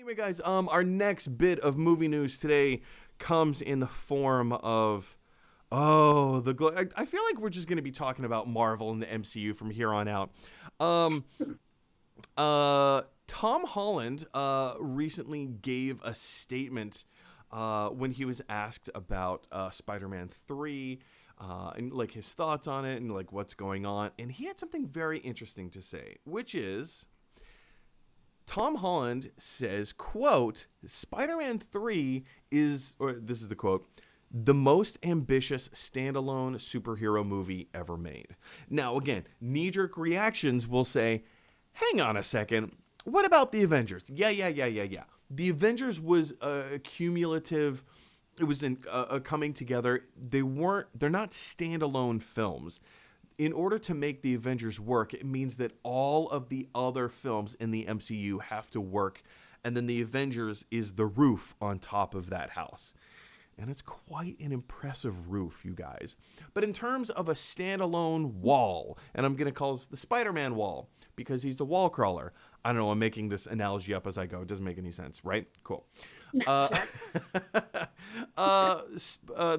Anyway, guys, our next bit of movie news today comes in the form of I feel like we're just going to be talking about Marvel and the MCU from here on out. Um, Tom Holland recently gave a statement when he was asked about Spider-Man 3 and like his thoughts on it and like what's going on, and he had something very interesting to say, which is Tom Holland says, quote, Spider-Man 3 is, or this is the quote, the most ambitious standalone superhero movie ever made. Now, again, knee-jerk reactions will say, hang on a second, what about the Avengers? Yeah. The Avengers was a cumulative, it was a coming together. They're not standalone films. In order to make the Avengers work, it means that all of the other films in the MCU have to work, and then the Avengers is the roof on top of that house. And it's quite an impressive roof, you guys. But in terms of a standalone wall, and I'm going to call this the Spider-Man wall, because he's the wall crawler. I don't know, I'm making this analogy up as I go. It doesn't make any sense, right? Cool. The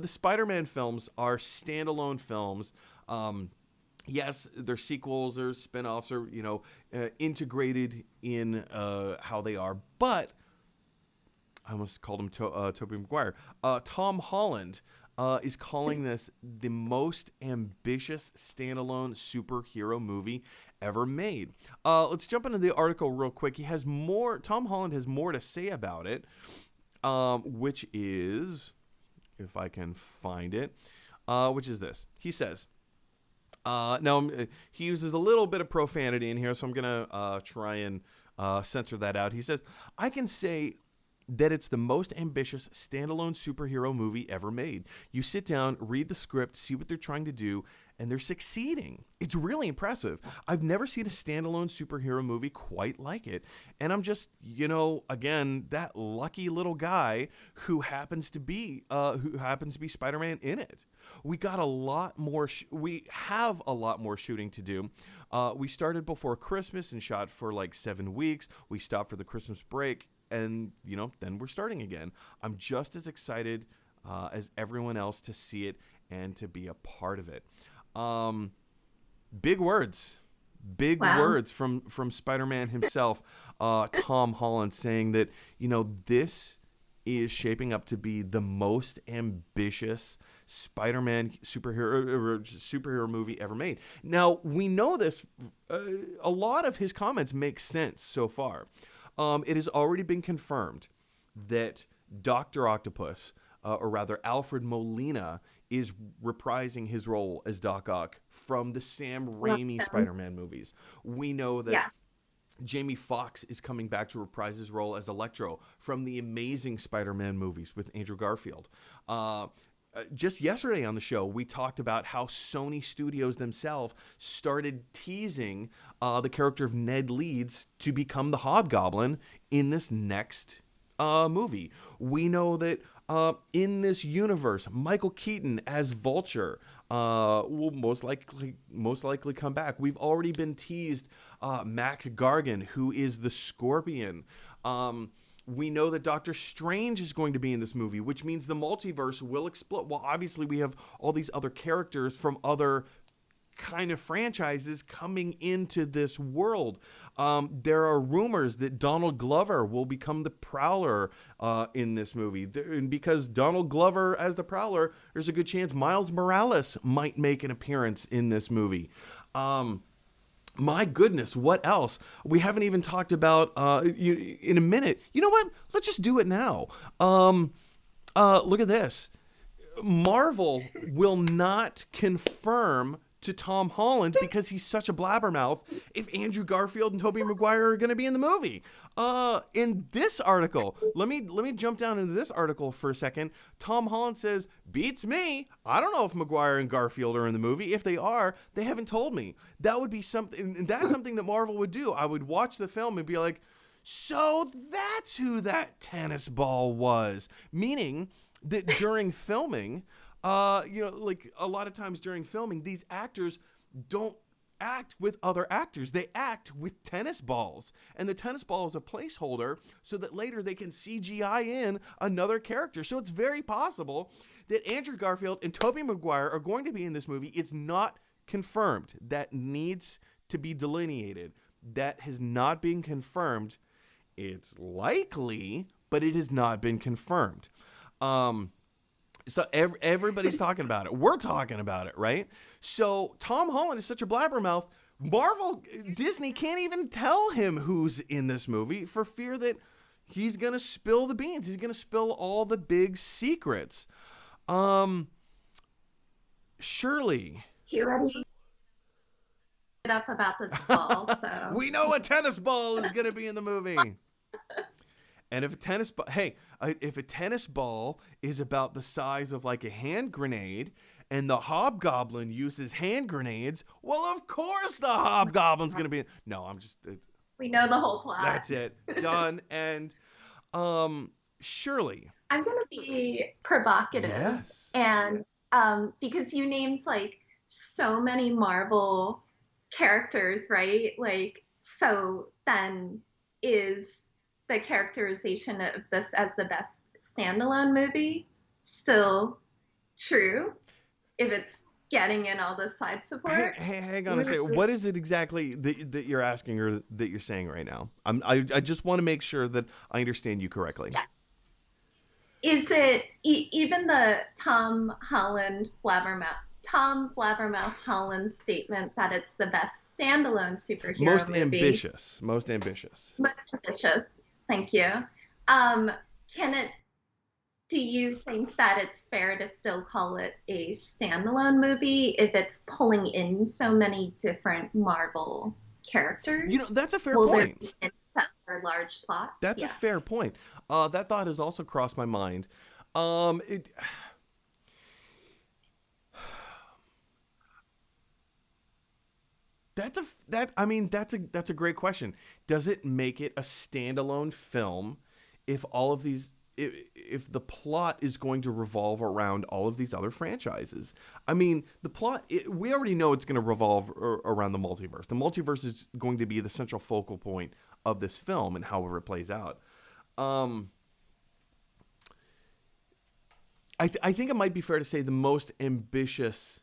Spider-Man films are standalone films. Yes, they're sequels or spin-offs or, integrated in how they are. But I almost called him Tobey Maguire. Tom Holland is calling this the most ambitious standalone superhero movie ever made. Let's jump into the article real quick. Tom Holland has more to say about it, which is, if I can find it, which is this. He says, he uses a little bit of profanity in here, so I'm going to try and censor that out. He says, I can say that it's the most ambitious standalone superhero movie ever made. You sit down, read the script, see what they're trying to do, and they're succeeding. It's really impressive. I've never seen a standalone superhero movie quite like it. And I'm just, again, that lucky little guy who happens to be Spider-Man in it. We got a lot more. We have a lot more shooting to do. We started before Christmas and shot for like 7 weeks. We stopped for the Christmas break, and then we're starting again. I'm just as excited as everyone else to see it and to be a part of it. Big words from Spider-Man himself. Tom Holland saying that this is shaping up to be the most ambitious Spider-Man superhero movie ever made. Now, we know this. A lot of his comments make sense so far. It has already been confirmed that Dr. Octopus, or rather Alfred Molina, is reprising his role as Doc Ock from the Sam Raimi Spider-Man movies. We know that Jamie Foxx is coming back to reprise his role as Electro from the Amazing Spider-Man movies with Andrew Garfield. Just yesterday on the show, we talked about how Sony Studios themselves started teasing the character of Ned Leeds to become the Hobgoblin in this next movie. We know that in this universe, Michael Keaton as Vulture will most likely come back. We've already been teased Mac Gargan, who is the Scorpion. We know that Doctor Strange is going to be in this movie, which means the multiverse will explode. Well, obviously, we have all these other characters from other kind of franchises coming into this world. There are rumors that Donald Glover will become the Prowler in this movie. And because Donald Glover as the Prowler, there's a good chance Miles Morales might make an appearance in this movie. My goodness, what else? We haven't even talked about in a minute. You know what? Let's just do it now. Look at this. Marvel will not confirm to Tom Holland because he's such a blabbermouth if Andrew Garfield and Tobey Maguire are going to be in the movie. In this article, let me jump down into this article for a second. Tom Holland says, beats me. I don't know if Maguire and Garfield are in the movie. If they are, they haven't told me. That would be something, and that's something that Marvel would do. I would watch the film and be like, so that's who that tennis ball was. Meaning that during filming, like a lot of times during filming, these actors don't act with other actors. They act with tennis balls. And the tennis ball is a placeholder so that later they can CGI in another character. So it's very possible that Andrew Garfield and Tobey Maguire are going to be in this movie. It's not confirmed. That needs to be delineated. That has not been confirmed. It's likely, but it has not been confirmed. So everybody's talking about it. We're talking about it, right? So Tom Holland is such a blabbermouth. Disney can't even tell him who's in this movie for fear that he's going to spill the beans. He's going to spill all the big secrets. Shirley. He already it up about this ball, so. We know a tennis ball is going to be in the movie. And if a tennis ball is about the size of like a hand grenade, and the Hobgoblin uses hand grenades, well, of course the Hobgoblin's going to be. No, I'm just. We know the whole plot. That's it. Done. And Shirley. I'm going to be provocative. Yes. And because you named like so many Marvel characters, right? Like, so then is the characterization of this as the best standalone movie still true if it's getting in all the side support? Hang on a second. What is it exactly that you're asking or that you're saying right now? I just want to make sure that I understand you correctly. Yeah. Is it even the Tom Blabbermouth Holland statement that it's the best standalone superhero movie? Most ambitious. Thank you. Do you think that it's fair to still call it a standalone movie if it's pulling in so many different Marvel characters? You know, that's a fair point. Will there be for large plots? That's a fair point. That thought has also crossed my mind. That's a great question. Does it make it a standalone film if the plot is going to revolve around all of these other franchises? I mean, the plot, we already know it's going to revolve around the multiverse. The multiverse is going to be the central focal point of this film and however it plays out. I think it might be fair to say the most ambitious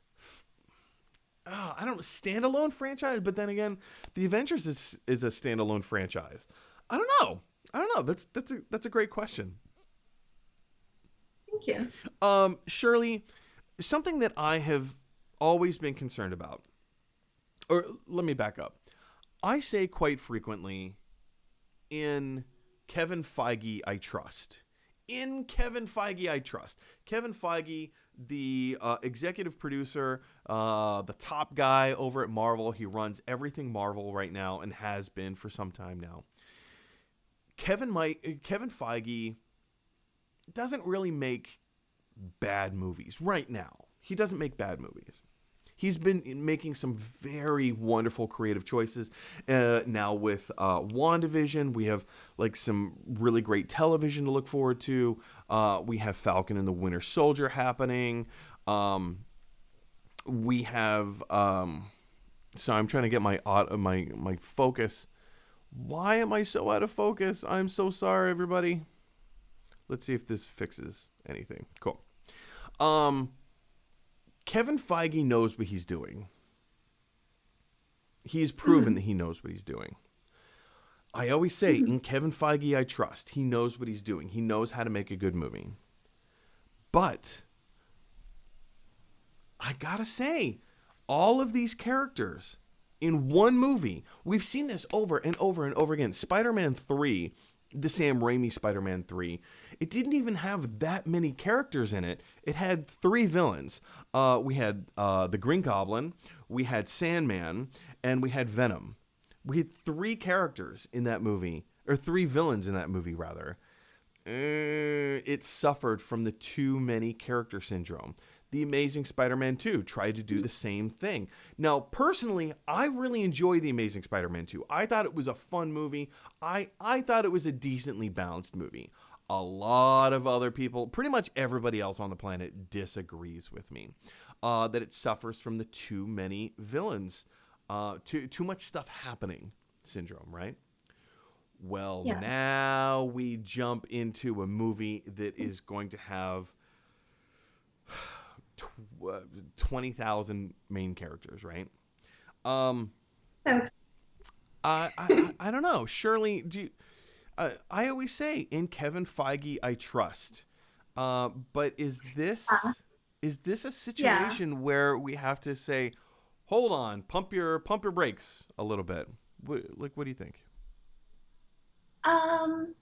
standalone franchise, but then again, the Avengers is a standalone franchise. I don't know. That's a great question. Thank you. Shirley, something that I have always been concerned about, or let me back up. I say quite frequently, in Kevin Feige, I trust. Kevin Feige, the executive producer, the top guy over at Marvel. He runs everything Marvel right now and has been for some time now. Kevin Feige doesn't really make bad movies right now. He doesn't make bad movies. He's been making some very wonderful creative choices. Now with WandaVision, we have like some really great television to look forward to. We have Falcon and the Winter Soldier happening. We have. So I'm trying to get my focus. Why am I so out of focus? I'm so sorry, everybody. Let's see if this fixes anything. Cool. Kevin Feige knows what he's doing. He's proven that he knows what he's doing. I always say, in Kevin Feige, I trust. He knows what he's doing. He knows how to make a good movie. But I gotta say, all of these characters in one movie, we've seen this over and over and over again. Spider-Man 3, the Sam Raimi Spider-Man 3, it didn't even have that many characters in it. It had 3 villains. We had the Green Goblin, we had Sandman, and we had Venom. We had 3 characters in that movie, or 3 villains in that movie, rather. It suffered from the too many character syndrome. The Amazing Spider-Man 2 tried to do the same thing. Now, personally, I really enjoy The Amazing Spider-Man 2. I thought it was a fun movie. I thought it was a decently balanced movie. A lot of other people, pretty much everybody else on the planet, disagrees with me. That it suffers from the too many villains. too much stuff happening syndrome, right? Well, Yeah. now we jump into a movie that is going to have 20,000 main characters, right? So I don't know. Shirley, I always say in Kevin Feige I trust. But is uh, this a yeah. situation where we have to say, hold on, pump your brakes a little bit? What do you think? Um,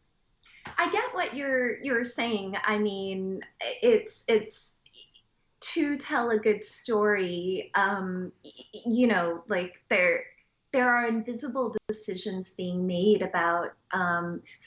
I get what you're saying. I mean, it's to tell a good story. Like there are invisible decisions being made about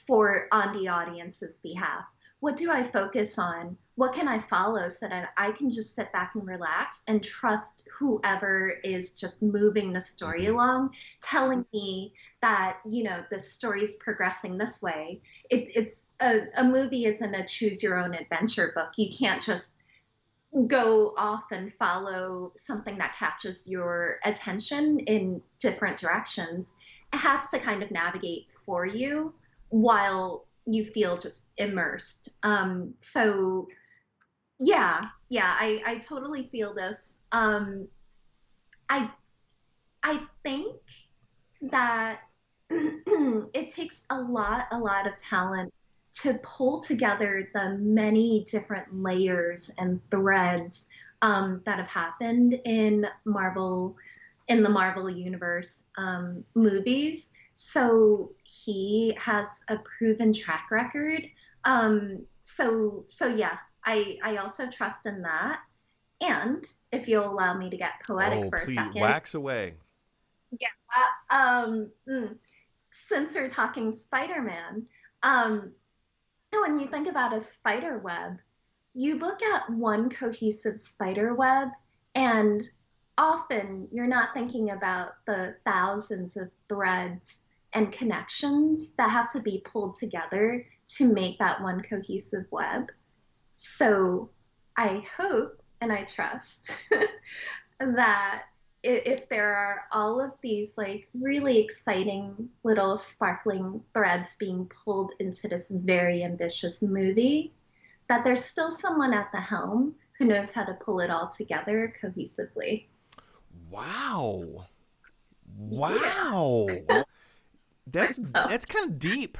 for on the audience's behalf. What do I focus on? What can I follow so that I can just sit back and relax and trust whoever is just moving the story Mm-hmm. along, telling me that, the story's progressing this way. It's a movie isn't a choose your own adventure book. You can't just go off and follow something that catches your attention in different directions. It has to kind of navigate for you while you feel just immersed. So yeah, I totally feel this. I I think that it takes a lot of talent to pull together the many different layers and threads that have happened in the Marvel universe movies. So he has a proven track record. So yeah, I also trust in that. And if you'll allow me to get poetic Oh, for a please second, wax away. yeah. Since we're talking Spider-Man, um, when you think about a spider web, you look at one cohesive spider web, and often you're not thinking about the thousands of threads and connections that have to be pulled together to make that one cohesive web. So I hope and I trust that if there are all of these like really exciting little sparkling threads being pulled into this very ambitious movie, that there's still someone at the helm who knows how to pull it all together cohesively. Wow. Yeah. Wow. So, That's kind of deep.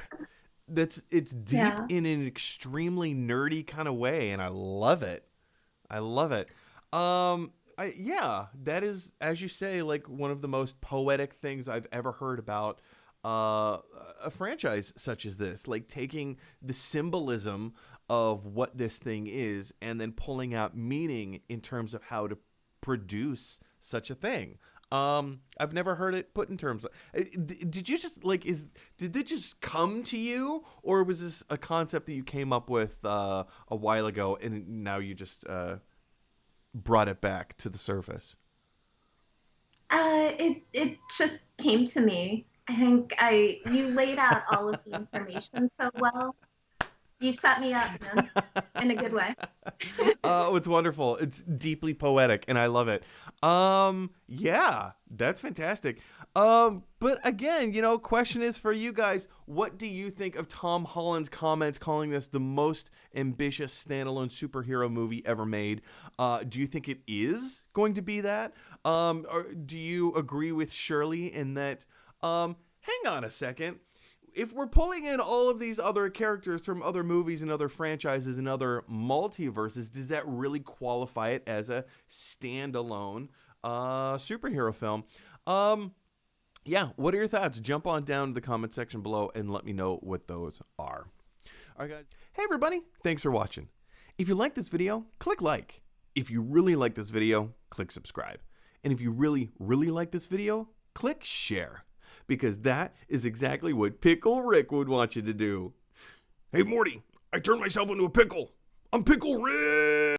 It's deep yeah. in an extremely nerdy kind of way, and I love it. I love it. Yeah, that is, as you say, like one of the most poetic things I've ever heard about uh, a franchise such as this. Like taking the symbolism of what this thing is and then pulling out meaning in terms of how to produce such a thing. I've never heard it put in terms. Did you just like is did it just come to you, or was this a concept that you came up with a while ago and now you just brought it back to the surface? It just came to me. I think I you laid out all of the information so well. You set me up, man, in a good way. Oh, it's wonderful. It's deeply poetic, and I love it. Yeah, that's fantastic. But again, question is for you guys: what do you think of Tom Holland's comments calling this the most ambitious standalone superhero movie ever made? Do you think it is going to be that? Or do you agree with Shirley in that? Hang on a second, if we're pulling in all of these other characters from other movies and other franchises and other multiverses, does that really qualify it as a standalone superhero film? Yeah, what are your thoughts? Jump on down to the comment section below and let me know what those are. All right, guys. Hey, everybody. Thanks for watching. If you like this video, click like. If you really like this video, click subscribe. And if you really, really like this video, click share. Because that is exactly what Pickle Rick would want you to do. Hey, Morty, I turned myself into a pickle. I'm Pickle Rick!